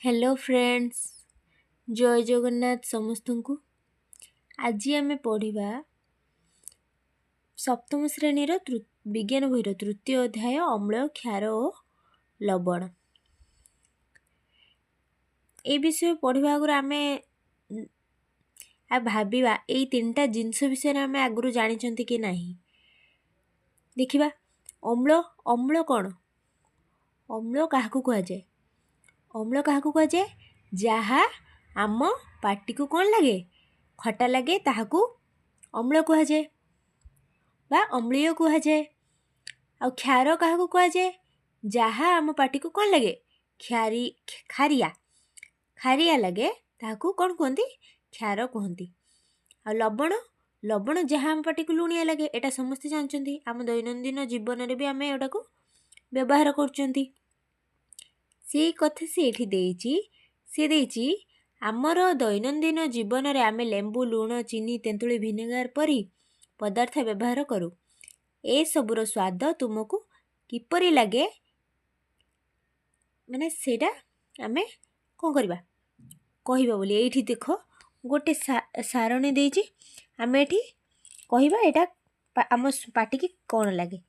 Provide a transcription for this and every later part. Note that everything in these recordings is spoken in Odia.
हेलो फ्रेंड्स, जय जगन्नाथ समस्तଙ୍କୁ। आज आमे पढ़िबा सप्तम श्रेणी विज्ञान बहिर तृतीय अध्याय अम्ल क्षार और लवण। ए विषय पढ़िबा आगु आमे भाबिबा एई तीनटा जिंस विषय आमे आगु जानिचंती कि नाही। देखिबा अम्ल अम्ल कोन? अम्ल काहाकू कुहा जाय? अम्ल काहाकू कुहा जाय? जहा आम पाटी को कौन लगे खटा लगे ताहाकू अम्ल कुहा जाय बा अम्लीय कुहा जाय। आ क्षार काहाकू कुहा जाय? जहा आम पाटी को कौन लगे खारिया खारिया लगे ताहाकू कौन कहती? क्षार कहती। आ लवण लवण जहा आम पाटी को लुणिया लगे एटा समस्ते जानचंती। आम दैनंदिन जीवन रे भी आमे एटाकू व्यवहार करचंती। से कथा से एठी देइची से देइची आमर दैनंदिन जीवन रे आमे लेंबू लुण चीनी तेंतुली भिनेगार परी पदार्थ व्यवहार करूँ। ए सबुर स्वाद तुमको किपरि लगे माने सेटा आमे कौन करबा कहिबा बोली एठी देखो गोटे सारणी देइची। आमे एठी कहिबा एटा आम पाटी की कौन लगे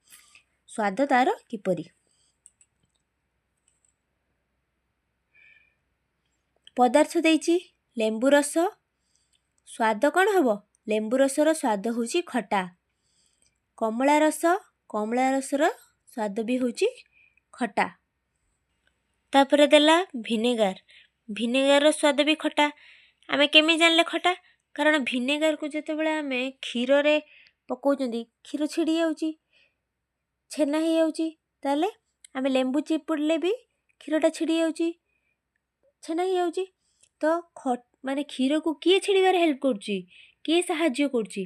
स्वाद तार किपरि। पदार्थ देइची लेंबू रस स्वाद कौन हम? लेंबू रसर स्वाद होची खटा। कमला रसर स्वाद भी होची खटा। तापर देला भिनेगार स्वाद भी खटा। आमे केमी जानले खटा? कारण भिनेगार को जेतेबेले आमे क्षीर रे पकाउचंदी क्षीर छिड़ी जाउची छेना ही जाउची ताले आमे लेंबू चिपुड़ले भी क्षीरटा छिड़ी जाउची छेना ही जाउची। तो माने क्षीर को किए छिड़ीबार हेल्प करची किए साहाଯ୍य करची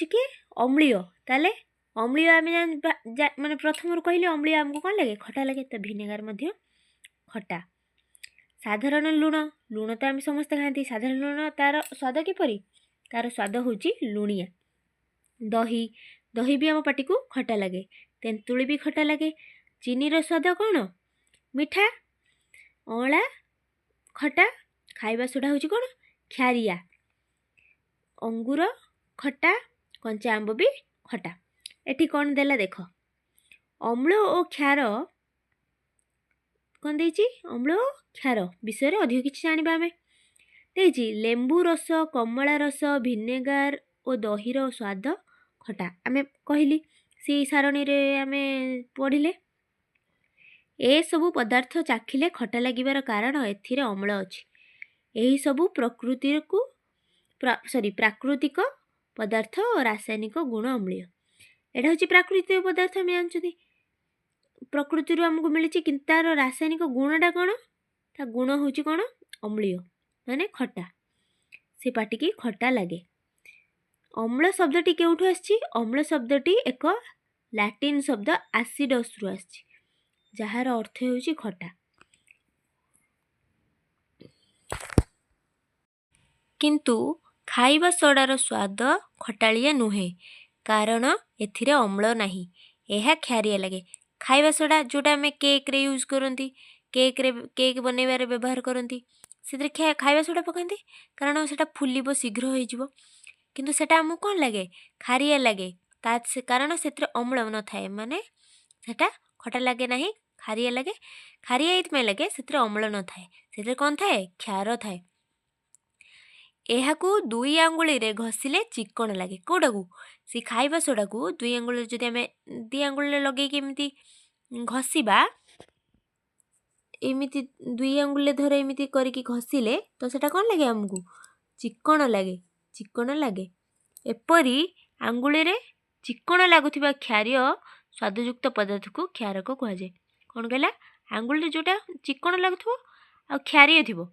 किए अम्लीय। ताले अम्लीय आमे माने प्रथम कहले अम्लीय आमको कौन लगे खटा लगे। तो भिनेगार मध्य खटा। साधारण लुण तो आमे समस्त खाती। साधारण लुण तार स्वाद किपरि? तार स्वाद होची लुणिया। दही भी आम पाटी को खटा लगे। तेंतुली भी खटा लगे। चीनी रो स्वाद कौन? मिठा। अँला खटा। खाइबा सोडा होची कौन? क्षारिया। अंगूर खटा। कंचा आंब भी खटा। एठी कौन देला देख अम्ल और क्षार कौन देइची? अम्ल और क्षार विषय रे अधिक किछि जानिबा आमे देइची। लेंबू रस कमला रस भिनेगार और दहीर स्वाद खटा आमे कहली से सारणी रे आमे पढ़िले। ए सबु पदार्थ चाखिले खटा लागिबार कारण एथिरे अम्ल अछि। एही सबु प्राकृतिक पदार्थ और रासायनिक गुण अम्लीय। एटा होची प्राकृतिक पदार्थ आमे जानछथि प्रकृति रो हमको मिलिछि किंतु तार रासायनिक गुणटा कोन? ता गुण होची कोन? अम्लीय माने खटा। से पाटी की खटा लागे। अम्ल शब्दटी केउठु आछि? अम्ल शब्दटी एक लैटिन शब्द एसिडस रु आछि जहार अर्थ होची खटा। किंतु खाइबा सोडार स्वाद खटालिया नुहे कारण एथिरे अम्ल नाही एहा क्षारिया लगे। खाइबा सोडा जोटा आमे केक रे यूज करंती केक बनैबारे व्यवहार करंती सेतरे खाइबा सोडा पकांती कारण सेटा फुलिबो शीघ्र होई जिवो। किंतु सेटा हमु कोन लागे खारिया लागे ता कारण सेतरे अम्ल न थाए माने सेटा खटा लागे नाही खारिया लागे। खारिया एइतमे लागे सेतरे अम्ल न थाए सेतरे कोन थाए? क्षार थाए। एहाकू दुई आंगुली रे घसिले चिकण लागे। कोडाकू से खाइबा सोडाकू दुई आंगुली जदि आमे दी आंगुली लगे के एमिति घसिबा एमिति दुई आंगुली धरे एमिति करिकी घसिले तो सेटा कोन लागे हमकू? चिकण लागे। एपरी आंगुली रे चिकण लागुथिबा क्षारीय स्वादयुक्त पदार्थ को क्षारक कुहा जाय। कोन कहला? आंगुली रे जोटा चिकण लागुथबो आ क्षारीय थिबो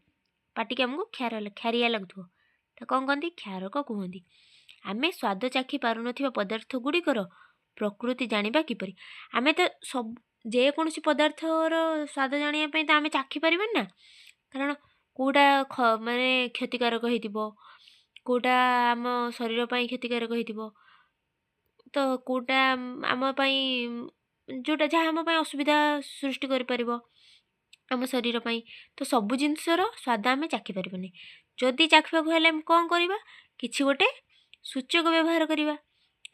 पाटी के हमकू क्षारिया लागुथबो तो कौन कहती? क्षारक कहती। आमे स्वाद चाखी पारु नथिबा पदार्थ गुड़िकर प्रकृति जानिबा किपरि? आमे तो सब जे कोनसी पदार्थर स्वाद जानिया पई तो आमे चाखी परिबन ना कारण कोटा माने क्षतिकारक हेतिबो कोटा आम शरीर पई क्षतिकारक हेतिबो तो कोटा आम पई जोटा जहाँ आम पई असुविधा सृष्टि करि परिबो ଆମ ଶରୀର ପାଇଁ। ତ ସବୁ ଜିନିଷର ସ୍ୱାଦ ଆମେ ଚାଖିପାରିବାନି। ଯଦି ଚାଖିବାକୁ ହେଲେ ଆମେ କ'ଣ କରିବା, କିଛି ଗୋଟେ ସୂଚକ ବ୍ୟବହାର କରିବା,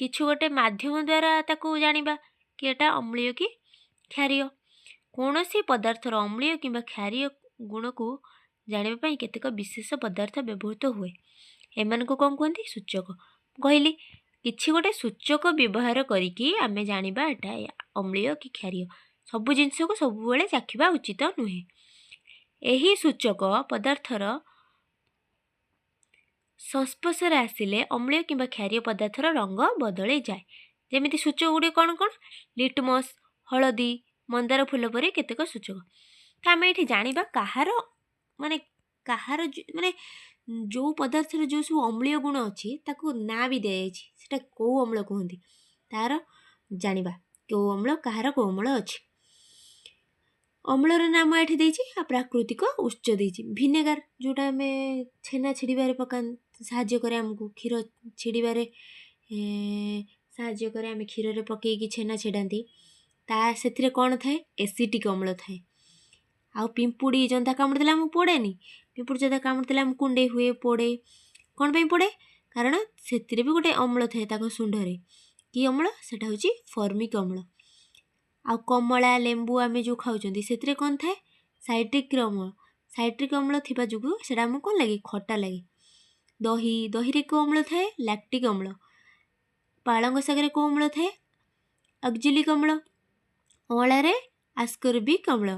କିଛି ଗୋଟେ ମାଧ୍ୟମ ଦ୍ୱାରା ତାକୁ ଜାଣିବା କି ଏଟା ଅମ୍ଳୀୟ କି କ୍ଷାରୀୟ। କୌଣସି ପଦାର୍ଥର ଅମ୍ଳୀୟ କିମ୍ବା କ୍ଷାରୀୟ ଗୁଣକୁ ଜାଣିବା ପାଇଁ କେତେକ ବିଶେଷ ପଦାର୍ଥ ବ୍ୟବହୃତ ହୁଏ। ଏମାନଙ୍କୁ କ'ଣ କୁହନ୍ତି, ସୂଚକ। କହିଲି କିଛି ଗୋଟେ ସୂଚକ ବ୍ୟବହାର କରିକି ଆମେ ଜାଣିବା ଏଟା ଅମ୍ଳୀୟ କି କ୍ଷାରୀୟ। ସବୁ ଜିନିଷକୁ ସବୁବେଳେ ଚାଖିବା ଉଚିତ ନୁହେଁ। ଏହି ସୂଚକ ପଦାର୍ଥର ସଂସ୍ପର୍ଶରେ ଆସିଲେ ଅମ୍ଳୀୟ କିମ୍ବା କ୍ଷାରୀୟ ପଦାର୍ଥର ରଙ୍ଗ ବଦଳିଯାଏ। ଯେମିତି ସୂଚକ ଗୁଡ଼ିକ କ'ଣ କ'ଣ, ଲିଟମସ୍, ହଳଦୀ, ମନ୍ଦାର ଫୁଲ ପରି କେତେକ ସୂଚକ। ତ ଆମେ ଏଠି ଜାଣିବା କାହାର ମାନେ ଯେଉଁ ପଦାର୍ଥର ଯେଉଁ ସବୁ ଅମ୍ଳୀୟ ଗୁଣ ଅଛି ତାକୁ ନାଁ ବି ଦିଆଯାଇଛି, ସେଟା କେଉଁ ଅମ୍ଳ କୁହନ୍ତି, ତାର ଜାଣିବା କେଉଁ ଅମ୍ଳ କାହାର କେଉଁ ଅମ୍ଳ ଅଛି। ଅମ୍ଳର ନାମ ଏଠି ଦେଇଛି, ଆଉ ପ୍ରାକୃତିକ ଉତ୍ସ ଦେଇଛି। ଭିନେଗାର ଯେଉଁଟା ଆମେ ଛେନା ଛିଡ଼ିବାରେ ସାହାଯ୍ୟ କରେ, ଆମକୁ କ୍ଷୀର ଛିଡ଼ିବାରେ ସାହାଯ୍ୟ କରେ, ଆମେ କ୍ଷୀରରେ ପକେଇକି ଛେନା ଛିଡ଼ାନ୍ତି, ସେଥିରେ କ'ଣ ଥାଏ, ଏସିଟିକ୍ ଅମ୍ଳ ଥାଏ। ଆଉ ପିମ୍ପୁଡ଼ି ଜନ୍ଦା କାମୁଡ଼ିଦେଲେ ଆମକୁ ପୋଡ଼େନି, ପିମ୍ପୁଡ଼ି ଜନ୍ଦା କାମୁଡ଼ିଦେଲେ ଆମକୁ କୁଣ୍ଡେଇ ହୁଏ, ପୋଡ଼େ। କ'ଣ ପାଇଁ ପୋଡ଼େ, କାରଣ ସେଥିରେ ବି ଗୋଟେ ଅମ୍ଳ ଥାଏ ତାଙ୍କ ଶୁଣ୍ଢରେ। କି ଅମ୍ଳ, ସେଟା ହେଉଛି ଫର୍ମିକ୍ ଅମ୍ଳ। ଆଉ କମଳା, ଲେମ୍ବୁ ଆମେ ଯେଉଁ ଖାଉଛନ୍ତି ସେଥିରେ କ'ଣ ଥାଏ, ସାଇଟ୍ରିକ୍ ଅମ୍ଳ। ସାଇଟ୍ରିକ୍ ଅମ୍ଳ ଥିବା ଯୋଗୁଁ ସେଟା ଆମକୁ କ'ଣ ଲାଗେ, ଖଟା ଲାଗେ। ଦହିରେ କେଉଁ ଅମ୍ଳ ଥାଏ, ଲାକ୍ଟିକ୍ ଅମ୍ଳ। ପାଳଙ୍ଗ ଶାଗରେ କେଉଁ ଅମ୍ଳ ଥାଏ, ଅକ୍ଜାଲିକ୍ ଅମ୍ଳ। ଅଁଳାରେ ଆସ୍କର୍ବିକ୍ ଅମ୍ଳ।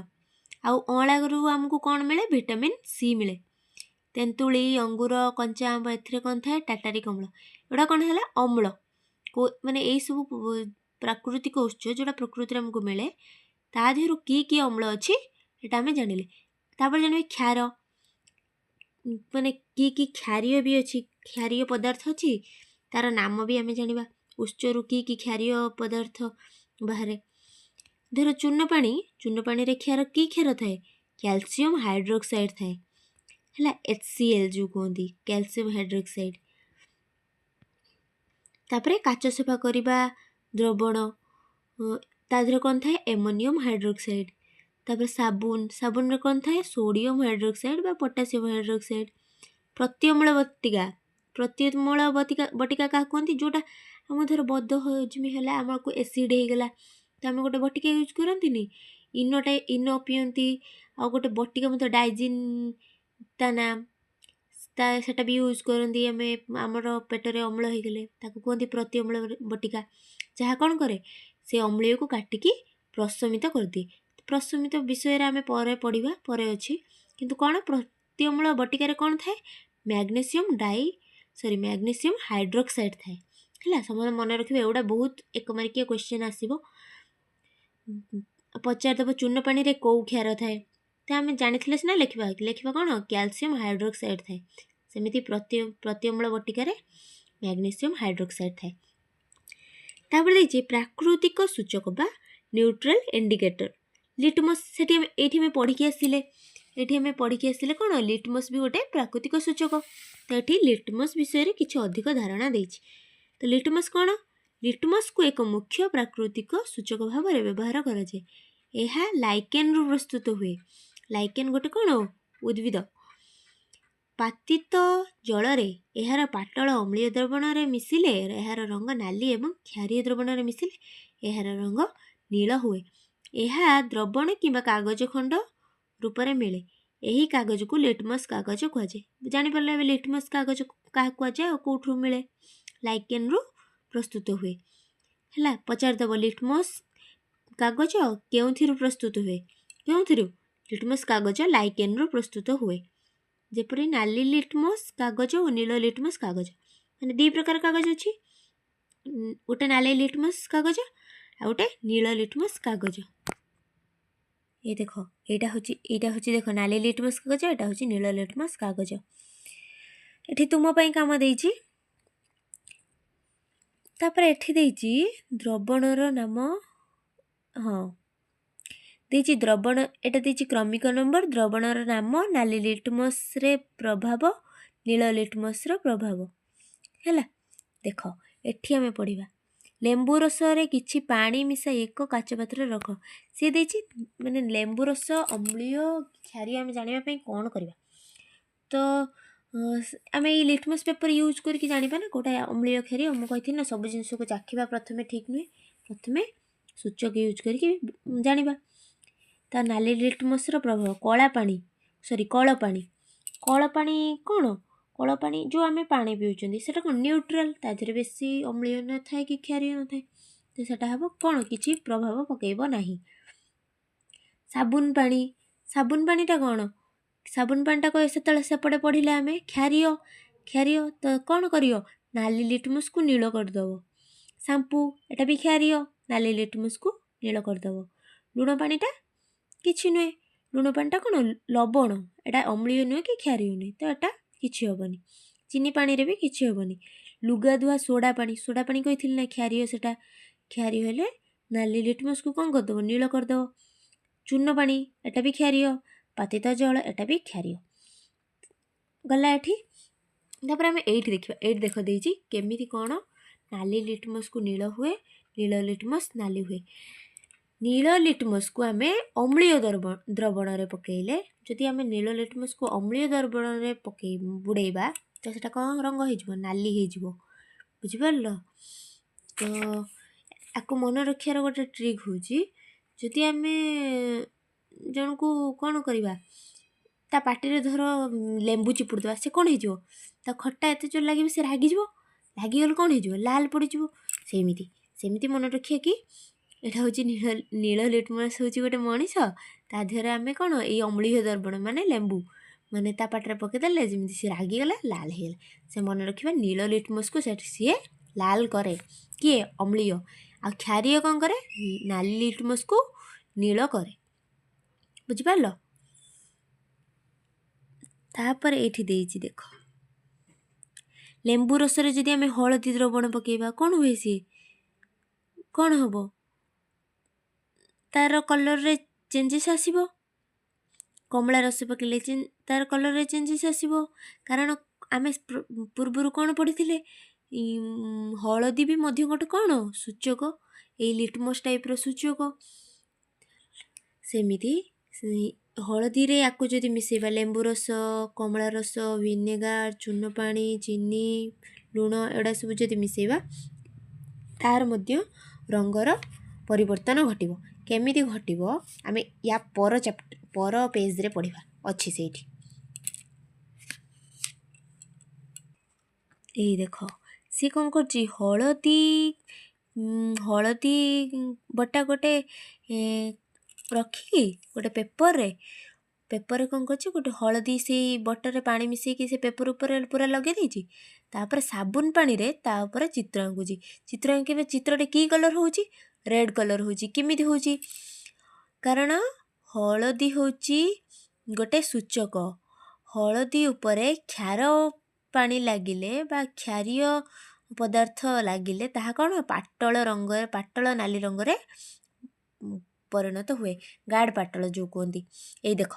ଆଉ ଅଁଳାରୁ ଆମକୁ କ'ଣ ମିଳେ, ଭିଟାମିନ୍ ସି ମିଳେ। ତେନ୍ତୁଳି, ଅଙ୍ଗୁର, କଞ୍ଚା ଆମ୍ବ ଏଥିରେ କ'ଣ ଥାଏ, ଟାଟାରିକ୍ ଅମ୍ଳ। ଏଗୁଡ଼ା କ'ଣ ହେଲା, ଅମ୍ଳ। ମାନେ ଏଇସବୁ ପ୍ରାକୃତିକ ଉତ୍ସ ଯେଉଁଟା ପ୍ରକୃତିରେ ଆମକୁ ମିଳେ, ତା ଦେହରୁ କି ଅମ୍ଳ ଅଛି ଏଟା ଆମେ ଜାଣିଲେ। ତାପରେ ଜାଣିବେ କ୍ଷାର, ମାନେ କି କ୍ଷାରୀୟ ବି ଅଛି, କ୍ଷାରୀୟ ପଦାର୍ଥ ଅଛି, ତାର ନାମ ବି ଆମେ ଜାଣିବା। ଉତ୍ସରୁ କି କ୍ଷାରୀୟ ପଦାର୍ଥ ବାହାରେ। ଧର ଚୂନ ପାଣିରେ କି କ୍ଷାର ଥାଏ, କ୍ୟାଲସିୟମ ହାଇଡ୍ରୋକ୍ସାଇଡ୍ ଥାଏ, ହେଲା, HCl ଯେଉଁ କୁହନ୍ତି, କ୍ୟାଲସିୟମ ହାଇଡ୍ରୋକ୍ସାଇଡ୍। ତାପରେ କାଚ ସଫା କରିବା ଦ୍ରବଣ, ତା ଦେହରେ କ'ଣ ଥାଏ, ଏମୋନିୟମ ହାଇଡ୍ରୋକ୍ସାଇଡ୍। ତାପରେ ସାବୁନରେ କ'ଣ ଥାଏ, ସୋଡ଼ିୟମ ହାଇଡ୍ରୋକ୍ସାଇଡ୍ ବା ପଟାସିୟମ ହାଇଡ୍ରୋକ୍ସାଇଡ୍। ପ୍ରତିଅମ୍ଳ ବଟିକା କାହାକୁ କୁହନ୍ତି, ଯେଉଁଟା ଆମ ଧର ବଦ ହଜମି ହେଲା, ଆମକୁ ଏସିଡ୍ ହେଇଗଲା, ତ ଆମେ ଗୋଟେ ବଟିକା ୟୁଜ୍ କରନ୍ତିନି, ଇନୋ ପିଅନ୍ତି। ଆଉ ଗୋଟେ ବଟିକା ମଧ୍ୟ ଡାଇଜିନ୍ ତା ନାଁ, ସେଟା ବି ୟୁଜ୍ କରନ୍ତି ଆମେ ଆମର ପେଟରେ ଅମ୍ଳ ହେଇଗଲେ, ତାକୁ କୁହନ୍ତି ପ୍ରତିଅମ୍ଳ ବଟିକା। ଯାହା କ'ଣ କରେ, ସେ ଅମ୍ଳୀୟକୁ କାଟିକି ପ୍ରଶମିତ କରିଦିଏ। ପ୍ରଶମିତ ବିଷୟରେ ଆମେ ପରେ ପଢ଼ିବା, ପରେ ଅଛି। କିନ୍ତୁ କ'ଣ, ପ୍ରତିଅମ୍ଳ ବଟିକାରେ କ'ଣ ଥାଏ, ମ୍ୟାଗ୍ନେସିୟମ ହାଇଡ୍ରୋକ୍ସାଇଡ୍ ଥାଏ। ହେଲା, ସମସ୍ତେ ମନେ ରଖିବେ, ଏଗୁଡ଼ା ବହୁତ 1 ମାର୍କିଆ କ୍ୱେଶ୍ଚିନ୍ ଆସିବ। ପଚାରିଦେବ ଚୂନ ପାଣିରେ କେଉଁ କ୍ଷାର ଥାଏ, ତ ଆମେ ଜାଣିଥିଲେ ସିନା ଲେଖିବା କ'ଣ, କ୍ୟାଲସିୟମ ହାଇଡ୍ରୋକ୍ସାଇଡ୍ ଥାଏ। ସେମିତି ପ୍ରତିଅମ୍ଳ ବଟିକାରେ ମ୍ୟାଗ୍ନେସିୟମ ହାଇଡ୍ରୋକ୍ସାଇଡ୍ ଥାଏ। ତାପରେ ଦେଇଛି ପ୍ରାକୃତିକ ସୂଚକ ବା ନ୍ୟୁଟ୍ରାଲ ଇଣ୍ଡିକେଟର। ଲିଟମସ୍, ଏଇଠି ଆମେ ପଢ଼ିକି ଆସିଲେ କ'ଣ, ଲିଟମସ୍ ବି ଗୋଟେ ପ୍ରାକୃତିକ ସୂଚକ। ତ ଏଠି ଲିଟମସ୍ ବିଷୟରେ କିଛି ଅଧିକ ଧାରଣା ଦେଇଛି। ତ ଲିଟମସ୍ କ'ଣ, ଲିଟମସ୍କୁ ଏକ ମୁଖ୍ୟ ପ୍ରାକୃତିକ ସୂଚକ ଭାବରେ ବ୍ୟବହାର କରାଯାଏ। ଏହା ଲାଇକେନ୍ରୁ ପ୍ରସ୍ତୁତ ହୁଏ। ଲାଇକେନ୍ ଗୋଟେ କ'ଣ, ଉଦ୍ଭିଦ। ପାତିତ ଜଳରେ ଏହାର ପାଟଳ ଅମ୍ଳୀୟ ଦ୍ରବଣରେ ମିଶିଲେ ଏହାର ରଙ୍ଗ ନାଲି ଏବଂ କ୍ଷାରୀୟ ଦ୍ରବଣରେ ମିଶିଲେ ଏହାର ରଙ୍ଗ ନୀଳ ହୁଏ। ଏହା ଦ୍ରବଣ କିମ୍ବା କାଗଜ ଖଣ୍ଡ ରୂପରେ ମିଳେ। ଏହି କାଗଜକୁ ଲିଟମସ୍ କାଗଜ କୁହାଯାଏ। ଜାଣିପାରିଲେ ଏବେ ଲିଟମସ୍ କାଗଜ କାହାକୁ କୁହାଯାଏ ଆଉ କେଉଁଠୁ ମିଳେ, ଲାଇକେନ୍ରୁ ପ୍ରସ୍ତୁତ ହୁଏ। ହେଲା, ପଚାରିଦେବ ଲିଟମସ୍ କାଗଜ କେଉଁଥିରୁ ପ୍ରସ୍ତୁତ ହୁଏ, ଲିଟମସ୍ କାଗଜ ଲାଇକେନ୍ରୁ ପ୍ରସ୍ତୁତ ହୁଏ। ଯେପରି ନାଲି ଲିଟମସ୍ କାଗଜ ଓ ନୀଳ ଲିଟମସ୍ କାଗଜ, ମାନେ 2 ପ୍ରକାର କାଗଜ ଅଛି, ଗୋଟେ ନାଲି ଲିଟମସ୍ କାଗଜ ଆଉ ଗୋଟେ ନୀଳ ଲିଟମସ୍ କାଗଜ। ଏଇଟା ହେଉଛି ଦେଖ ନାଲି ଲିଟମସ୍ କାଗଜ, ଏଇଟା ହେଉଛି ନୀଳ ଲିଟମସ୍ କାଗଜ। ଏଠି ତୁମ ପାଇଁ କାମ ଦେଇଛି। ତାପରେ ଏଠି ଦେଇଛି ଦ୍ରବଣର ନାମ, ଦେଇଛି ଦ୍ରବଣ, ଏଟା ଦେଇଛି କ୍ରମିକ ନମ୍ବର, ଦ୍ରବଣର ନାମ, ନାଲି ଲିଟମସ୍ରେ ପ୍ରଭାବ, ନୀଳ ଲିଟମସ୍ର ପ୍ରଭାବ। ହେଲା, ଦେଖ ଏଠି ଆମେ ପଢ଼ିବା ଲେମ୍ବୁ ରସରେ କିଛି ପାଣି ମିଶାଇ ଏକ କାଚ ପାତ୍ରରେ ରଖ। ସିଏ ଦେଇଛି ମାନେ ଲେମ୍ବୁ ରସ ଅମ୍ଳୀୟ କ୍ଷାରୀୟ ଆମେ ଜାଣିବା ପାଇଁ କ'ଣ କରିବା? ତ ଆମେ ଏଇ ଲିଟମସ୍ ପେପର୍ ୟୁଜ୍ କରିକି ଜାଣିବା ନା କେଉଁଟା ଅମ୍ଳୀୟ କ୍ଷାରୀୟ। ମୁଁ କହିଥିଲି ନା ସବୁ ଜିନିଷକୁ ଚାଖିବା ପ୍ରଥମେ ଠିକ୍ ନୁହେଁ, ପ୍ରଥମେ ସୂଚକ ୟୁଜ୍ କରିକି ଜାଣିବା। ତା ନାଲି ଲିଟମସ୍ର ପ୍ରଭାବ କଳା ପାଣି କଳ ପାଣି କ'ଣ? କଳ ପାଣି ଯେଉଁ ଆମେ ପାଣି ପିଉଛନ୍ତି ସେଇଟା କ'ଣ ନ୍ୟୁଟ୍ରାଲ୍, ତା ଦେହରେ ବେଶୀ ଅମ୍ଳୀୟ ନଥାଏ କି କ୍ଷାରୀୟ ନଥାଏ, ତ ସେଇଟା ହେବ କ'ଣ କିଛି ପ୍ରଭାବ ପକାଇବ ନାହିଁ। ସାବୁନ ପାଣିଟା କ'ଣ? ସାବୁନ ପାଣିଟା ସେତେବେଳେ ସେପଟେ ପଢ଼ିଲେ ଆମେ କ୍ଷାରୀୟ ତ କ'ଣ କରିବ? ନାଲି ଲିଟମସ୍କୁ ନୀଳ କରିଦେବ। ସାମ୍ପୁ ଏଟା ବି କ୍ଷାରୀୟ, ନାଲି ଲିଟମସ୍କୁ ନୀଳ କରିଦେବ। ଲୁଣ ପାଣିଟା କିଛି ନୁହେଁ, ଲୁଣ ପାଣିଟା କ'ଣ ଲବଣ, ଏଟା ଅମ୍ଳୀୟ ନୁହେଁ କି କ୍ଷାରୀୟ ନୁହେଁ, ତ ଏଟା କିଛି ହେବନି। ଚିନି ପାଣିରେ ବି କିଛି ହେବନି। ଲୁଗା ଧୁଆ ସୋଡ଼ା ପାଣି କହିଥିଲି ନା କ୍ଷାରୀୟ, ସେଟା କ୍ଷାରୀୟ ହେଲେ ନାଲି ଲିଟମସ୍କୁ କ'ଣ କରିଦେବ? ନୀଳ କରିଦେବ। ଚୂନ ପାଣି ଏଟା ବି କ୍ଷାରୀୟ, ପାତିତ ଜଳ ଏଟା ବି କ୍ଷାରୀୟ। ଗଲା ଏଠି। ତାପରେ ଆମେ ଏଇଠି ଦେଖିବା, ଏଇଠି ଦେଖ ଦେଇଛି କେମିତି କ'ଣ ନାଲି ଲିଟମସ୍କୁ ନୀଳ ହୁଏ, ନୀଳ ଲିଟମସ୍ ନାଲି ହୁଏ। ନୀଳ ଲିଟମସ୍କୁ ଆମେ ଅମ୍ଳୀୟ ଦ୍ରବଣରେ ପକାଇଲେ, ଯଦି ଆମେ ନୀଳ ଲିଟମସ୍କୁ ଅମ୍ଳୀୟ ଦ୍ରବଣରେ ବୁଡ଼େଇବା ତ ସେଟା କ'ଣ ରଙ୍ଗ ହେଇଯିବ? ନାଲି ହେଇଯିବ। ବୁଝିପାରିଲ? ତ ଆକୁ ମନେ ରଖିବାର ଗୋଟେ ଟ୍ରିକ୍ ହେଉଛି, ଯଦି ଆମେ ଜଣକୁ କ'ଣ କରିବା, ତା ପାଟିରେ ଧର ଲେମ୍ବୁ ଚିପୁଡ଼ି ଦେବା, ସେ କ'ଣ ହେଇଯିବ? ତା ଖଟା ଏତେ ଜୋର ଲାଗିବ, ସେ ରାଗିଯିବ। ରାଗିଗଲେ କ'ଣ ହେଇଯିବ? ଲାଲ ପଡ଼ିଯିବ। ସେମିତି ମନେ ରଖିବା କି ଏଇଟା ହେଉଛି ନୀଳ ଲିଟମସ୍ ହେଉଛି ଗୋଟେ ମଣିଷ, ତା ଦେହରେ ଆମେ କ'ଣ ଏଇ ଅମ୍ଳୀୟ ଦ୍ରବଣ ମାନେ ଲେମ୍ବୁ ମାନେ ତା ପାଟିରେ ପକାଇଦେଲେ ଯେମିତି ସିଏ ରାଗିଗଲା, ଲାଲ ହେଇଗଲା। ସେ ମନେ ରଖିବା ନୀଳ ଲିଟମସ୍କୁ ସିଏ ଲାଲ କରେ, କିଏ? ଅମ୍ଳୀୟ। ଆଉ କ୍ଷାରୀୟ କ'ଣ କରେ? ନାଲି ଲିଟମସ୍କୁ ନୀଳ କରେ। ବୁଝିପାରିଲ? ତାପରେ ଏଇଠି ଦେଇଛି ଦେଖ, ଲେମ୍ବୁ ରସରେ ଯଦି ଆମେ ହଳଦୀ ଦ୍ରବଣ ପକାଇବା କ'ଣ ହୁଏ? ସିଏ କ'ଣ ହେବ? ତାର କଲର୍ରେ ଚେଞ୍ଜେସ୍ ଆସିବ। କମଳା ରସ ପକାଇଲେ ତାର କଲର୍ରେ ଚେଞ୍ଜେସ୍ ଆସିବ, କାରଣ ଆମେ ପୂର୍ବରୁ କ'ଣ ପଢ଼ିଥିଲେ? ହଳଦୀ ବି ମଧ୍ୟ ଗୋଟେ କ'ଣ ସୂଚକ, ଏଇ ଲିଟମସ୍ ଟାଇପ୍ର ସୂଚକ। ସେମିତି ହଳଦୀରେ ଆକୁ ଯଦି ମିଶାଇବା, ଲେମ୍ବୁ ରସ, କମଳା ରସ, ଭିନେଗାର, ଚୂନ ପାଣି, ଚିନି, ଲୁଣ ଏଗୁଡ଼ା ସବୁ ଯଦି ମିଶାଇବା, ତାର ମଧ୍ୟ ରଙ୍ଗର ପରିବର୍ତ୍ତନ ଘଟିବ। କେମିତି ଘଟିବ ଆମେ ୟା ପର ପେଜ୍ରେ ପଢ଼ିବା, ଅଛି ସେଇଠି। ଏଇ ଦେଖ, ସିଏ କ'ଣ କରୁଛି? ହଳଦୀ ବଟା ଗୋଟେ ରଖିକି ଗୋଟେ ପେପରରେ କ'ଣ କରୁଛି? ଗୋଟେ ହଳଦୀ ସେଇ ବଟରେ ପାଣି ମିଶାଇକି ସେ ପେପର ଉପରେ ପୁରା ଲଗେଇ ଦେଇଛି। ତାପରେ ସାବୁନ ପାଣିରେ ତା ଉପରେ ଚିତ୍ର ଆଙ୍କୁଛି। ଚିତ୍ର ଆଙ୍କିବା ଚିତ୍ରଟେ କି କଲର୍ ହେଉଛି? ରେଡ଼୍ କଲର୍ ହେଉଛି। କେମିତି ହେଉଛି? କାରଣ ହଳଦୀ ହେଉଛି ଗୋଟେ ସୂଚକ। ହଳଦୀ ଉପରେ କ୍ଷାର ପାଣି ଲାଗିଲେ ବା କ୍ଷାରୀୟ ପଦାର୍ଥ ଲାଗିଲେ ତାହା କ'ଣ ପାଟଳ ନାଲି ରଙ୍ଗରେ ପରିଣତ ହୁଏ। ଗାଢ଼ ପାଟଳ ଯେଉଁ କୁହନ୍ତି। ଏଇ ଦେଖ,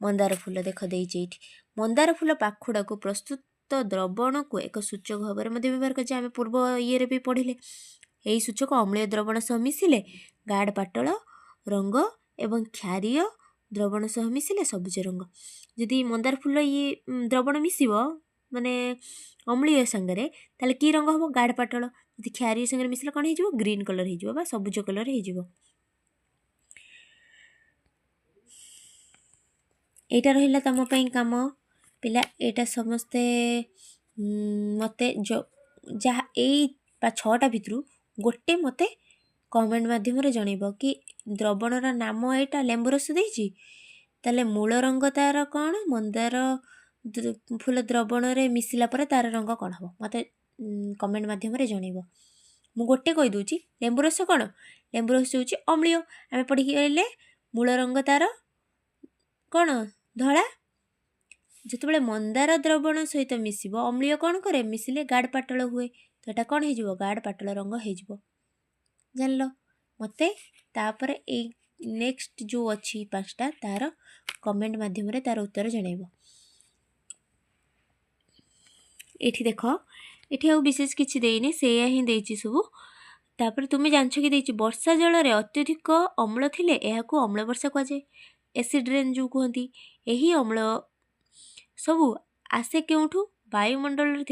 ମନ୍ଦାର ଫୁଲ ଦେଖ ଦେଇଛି ଏଇଠି। ମନ୍ଦାର ଫୁଲ ପାଖୁଡ଼ାକୁ ପ୍ରସ୍ତୁତ ଦ୍ରବଣକୁ ଏକ ସୂଚକ ଭାବରେ ମଧ୍ୟ ବ୍ୟବହାର କରୁଛେ। ଆମେ ପୂର୍ବ ଇଏରେ ବି ପଢ଼ିଲେ। ଏହି ସୂଚକ ଅମ୍ଳୀୟ ଦ୍ରବଣ ସହ ମିଶିଲେ ଗାଢ଼ ପାଟଳ ରଙ୍ଗ ଏବଂ କ୍ଷାରୀୟ ଦ୍ରବଣ ସହ ମିଶିଲେ ସବୁଜ ରଙ୍ଗ। ଯଦି ମନ୍ଦାର ଫୁଲ ଦ୍ରବଣ ମିଶିବ ମାନେ ଅମ୍ଳୀୟ ସାଙ୍ଗରେ, ତାହେଲେ କି ରଙ୍ଗ ହେବ? ଗାଢ଼ ପାଟଳ। ଯଦି କ୍ଷାରୀୟ ସାଙ୍ଗରେ ମିଶିଲେ କ'ଣ ହେଇଯିବ? ଗ୍ରୀନ୍ କଲର୍ ହେଇଯିବ ବା ସବୁଜ କଲର୍ ହେଇଯିବ। ଏଇଟା ରହିଲା ତମ ପାଇଁ କାମ ପିଲା। ଏଇଟା ସମସ୍ତେ ମୋତେ ଯାହା ଏଇ 6ଟା ଭିତରୁ ଗୋଟେ ମୋତେ କମେଣ୍ଟ ମାଧ୍ୟମରେ ଜଣେଇବ କି ଦ୍ରବଣର ନାମ ଏଇଟା ଲେମ୍ବୁ ରସ ଦେଇଛି, ତାହେଲେ ମୂଳ ରଙ୍ଗ ତାର କ'ଣ? ମନ୍ଦାର ଫୁଲ ଦ୍ରବଣରେ ମିଶିଲା ପରେ ତାର ରଙ୍ଗ କ'ଣ ହେବ? ମୋତେ କମେଣ୍ଟ ମାଧ୍ୟମରେ ଜଣେଇବ। ମୁଁ ଗୋଟେ କହିଦେଉଛି, ଲେମ୍ବୁ ରସ କ'ଣ? ଲେମ୍ବୁ ରସ ହେଉଛି ଅମ୍ଳୀୟ। ଆମେ ପଢ଼ିକି କହିଲେ ମୂଳ ରଙ୍ଗ ତାର କ'ଣ? ଧଳା। ଯେତେବେଳେ ମନ୍ଦାର ଦ୍ରବଣ ସହିତ ମିଶିବ, ଅମ୍ଳୀୟ କ'ଣ କରେ? ମିଶିଲେ ଗାଢ଼ ପାଟଳ ହୁଏ। ତ ଏଟା କ'ଣ ହେଇଯିବ? ଗାଢ଼ ପାଟଳ ରଙ୍ଗ ହେଇଯିବ। ଜାଣିଲ? ମୋତେ ତାପରେ ଏଇ ନେକ୍ସଟ ଯେଉଁ ଅଛି 5ଟା, ତାର କମେଣ୍ଟ ମାଧ୍ୟମରେ ତାର ଉତ୍ତର ଜଣାଇବ। ଏଠି ଦେଖ, ଏଠି ଆଉ ବିଶେଷ କିଛି ଦେଇନି, ସେଇଆ ହିଁ ଦେଇଛି ସବୁ। तापर तुम्हें जान कि देखिए वर्षा जल में अत्यधिक अम्ल थिले एहाकू अम्ल वर्षा कहुए। एसिड रेन जो कहती यही अम्ल सबू आसे केउठू वायुमंडल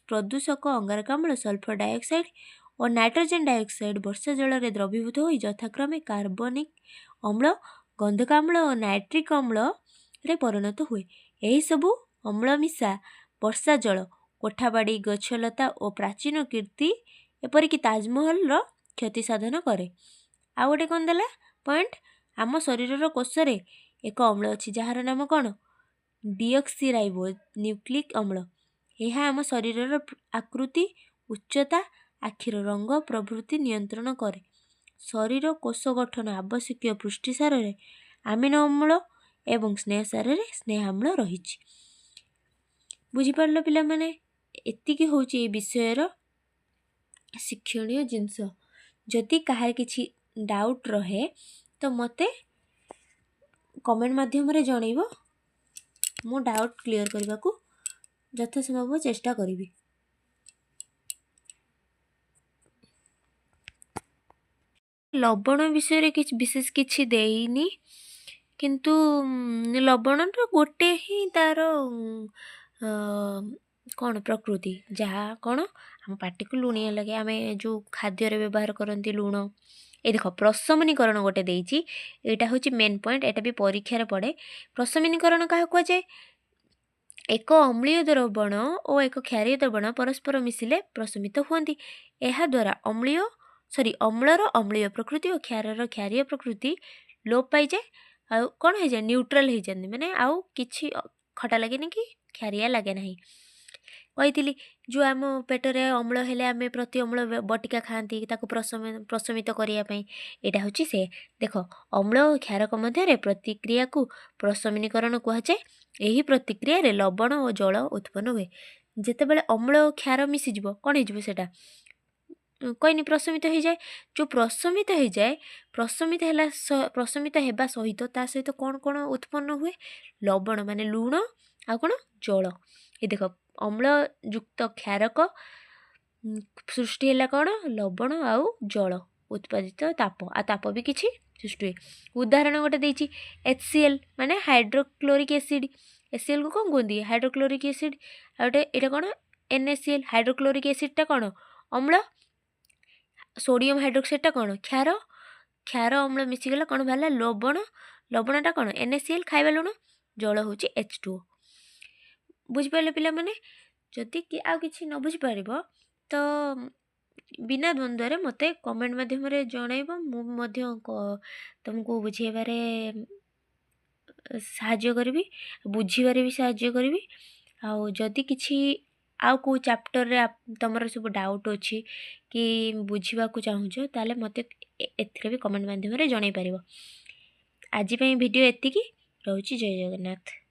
प्रदूषक अंगारकाम्ल सल्फर डाइऑक्साइड और नाइट्रोजन डाइऑक्साइड वर्षा जल में द्रवीभूत हो यथाक्रमे कार्बनिक अम्ल गंधक अम्ल और नाइट्रिक अम्ल रे परिणत हुए। यही सबू अम्ल मिशा वर्षा जल कोठाबाड़ी गछलता और प्राचीन कीर्ति एपरिक ताजमहल क्षति साधन करे। आ गोटे कौन देला पॉइंट आम शरीर कोशर एक अम्ल अच्छी जार नाम कौन डीऑक्सीराइबो न्यूक्लिक अम्ल। यह आम शरीर आकृति उच्चता आखिर रंग प्रभृति नियंत्रण करे। शरीर कोश गठन आवश्यक पुष्टिसार आमिनो अम्ल एवं स्नेहसार स्नेह अम्ल रही। बुझिपार पिला माने एतिकी होची ए विषयर शिक्षणीय जिनस। जदि कहार किछि डाउट रहे तो मते कमेंट माध्यम रे जणैबो। मो डाउट क्लियर करबा को यथासंभव चेष्टा करिवि। लवण विषय किछि विशेष किछि देइनी किंतु लवण गोटे ही तार कौन प्रकृति जहाँ कौन आम पाटी को लुणिया लगे आम जो खाद्य व्यवहार करती लुण ये देख प्रशमनीकरण गोटे देइछि एटा होछि मेन पॉइंट। एटा भी परीक्षा पड़े। प्रशमनीकरण क्या कहुए एक अम्लीय द्रवण और एक क्षारीय द्रवण परस्पर मिसिले प्रशमित हुअन्ति। एहा द्वारा अम्लर अम्लीय प्रकृति और क्षारर क्षारीय प्रकृति लोप पाई जाए। आ कौन हो जाए न्यूट्रल हो जाती माने आउ किछि खटा लगे कि क्षारिया लगे ना। कही जो आम पेटरे अम्ल हेले आम प्रति अम्ल बटिका खाती प्रशमित करने यहाँ हूँ से देख अम्ल और क्षारक मध्य प्रतिक्रिया को प्रशमनीकरण कहुए। यही प्रतिक्रिया रे लवण और जल उत्पन्न हुए। जितेबाला अम्ल और क्षार मिसीज कौन होटा कहनी प्रशमित हो जाए। जो प्रशमित हो जाए प्रशमित होगा सहित ता सहित कौन कौन उत्पन्न हुए लवण माने लुण आ कौन जल। ये देख अम्ल युक्त क्षारक सृष्टि है कौन लवण आउ जल उत्पादित ताप आ ताप भी किसी सृष्टि हुए। उदाहरण गोटे देछि HCl माने हाइड्रोक्लोरिक एसिड। HCl को कौन कहते हाइड्रोक्लोरिक एसिड। आ गोटे यहाँ कौन NaCl हाइड्रोक्लोरिक एसिडटा कौन अम्ल। सोडियम हाइड्रोक्साइडटा कौन क्षार। क्षार अम्ल मिसीगला कौन बाहर लवण। लवणटा कौन NaCl खाଇବା लुण जल हूँ H2O। बुझिपारे पिला माने जदि कि आउ किछि न बुझिपार तो बिना द्वंद्व मते कमेंट माध्यम जनइब तुमको बुझेबारे साहाय्य करी बुझीबारे भी साहाय्य करी। आउ जदि किछि आउ को चैप्टर रे तुमर सब डाउट अच्छी कि बुझा चाहूच ताले मते एथिरे भी कमेंट माध्यम जनई पारिबो। आज वीडियो एतिकी रहुछि। जय जगन्नाथ।